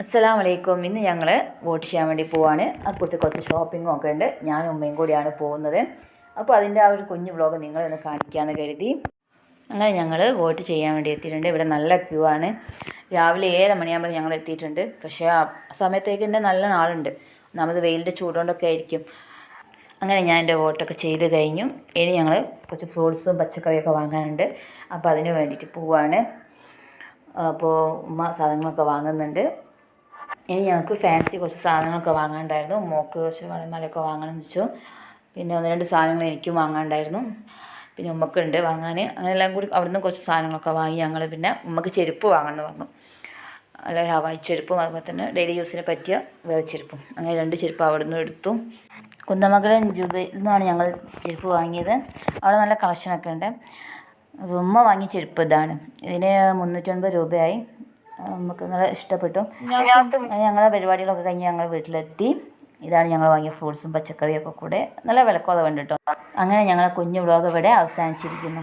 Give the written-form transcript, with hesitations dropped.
അസ്സലാമു അലൈക്കും. ഇന്ന് ഞങ്ങൾ വോട്ട് ചെയ്യാൻ വേണ്ടി പോവാണ്. അപ്പുറത്ത് കുറച്ച് ഷോപ്പിങ്ങും ഒക്കെ ഉണ്ട്. ഞാനും ഉമ്മയും കൂടിയാണ് പോകുന്നത്. അപ്പോൾ അതിൻ്റെ ആ ഒരു കുഞ്ഞു വ്ളോഗ് നിങ്ങളെ ഒന്ന് കാണിക്കാമെന്ന് കരുതി. അങ്ങനെ ഞങ്ങൾ വോട്ട് ചെയ്യാൻ വേണ്ടി എത്തിയിട്ടുണ്ട്. ഇവിടെ നല്ല ക്യൂ ആണ്. രാവിലെ 7 മണിയാകുമ്പോൾ ഞങ്ങൾ എത്തിയിട്ടുണ്ട്. പക്ഷേ ആ സമയത്തേക്ക് തന്നെ നല്ല ആളുണ്ട്. ഒന്നാമത് വെയിലിൻ്റെ ചൂടുകൊണ്ടൊക്കെ ആയിരിക്കും. അങ്ങനെ ഞാൻ എൻ്റെ വോട്ടൊക്കെ ചെയ്ത് കഴിഞ്ഞു. ഇനി ഞങ്ങൾ കുറച്ച് ഫ്രൂട്ട്സും പച്ചക്കറിയൊക്കെ വാങ്ങാനുണ്ട്. അപ്പോൾ അതിന് വേണ്ടിയിട്ട് പോവാണ്. അപ്പോൾ ഉമ്മ സാധനങ്ങളൊക്കെ വാങ്ങുന്നുണ്ട്. ഇനി ഞങ്ങൾക്ക് ഫാൻസി കുറച്ച് സാധനങ്ങളൊക്കെ വാങ്ങാനുണ്ടായിരുന്നു. മോൾക്ക് കുറച്ച് വളമാലയൊക്കെ വാങ്ങണമെന്ന് വെച്ചു. പിന്നെ 1-2 സാധനങ്ങൾ എനിക്കും വാങ്ങാനുണ്ടായിരുന്നു. പിന്നെ ഉമ്മക്കുണ്ട് വാങ്ങാൻ. അങ്ങനെ എല്ലാം കൂടി അവിടെ നിന്ന് കുറച്ച് സാധനങ്ങളൊക്കെ വാങ്ങി ഞങ്ങൾ പിന്നെ ഉമ്മക്ക് ചെരുപ്പ് വാങ്ങണമെന്ന് പറഞ്ഞു. അല്ല ഹവായി ചെരുപ്പും അതുപോലെ തന്നെ ഡെയിലി യൂസിന് പറ്റിയ വേറെ ചെരുപ്പും. അങ്ങനെ 2 ചെരുപ്പ് അവിടെ നിന്ന് എടുത്തു. കുന്ദമംഗലം ജുബയിൽ നിന്നാണ് ഞങ്ങൾ ചെരുപ്പ് വാങ്ങിയത്. അവിടെ നല്ല കളക്ഷനൊക്കെ ഉണ്ട്. അപ്പോൾ ഉമ്മ വാങ്ങിയ ചെരുപ്പ് ഇതാണ്. ഇതിന് 350 രൂപയായി. നമുക്ക് നല്ല ഇഷ്ടപ്പെട്ടു. ഞങ്ങളെ പരിപാടികളൊക്കെ കഴിഞ്ഞ് ഞങ്ങൾ വീട്ടിലെത്തി. ഇതാണ് ഞങ്ങൾ വാങ്ങിയ ഫ്രൂട്ട്സും പച്ചക്കറിയൊക്കെ കൂടെ. നല്ല വിലക്കുറവുണ്ട് കേട്ടോ. അങ്ങനെ ഞങ്ങളെ കുഞ്ഞു വ്ളോഗ് ഇവിടെ അവസാനിച്ചിരിക്കുന്നു.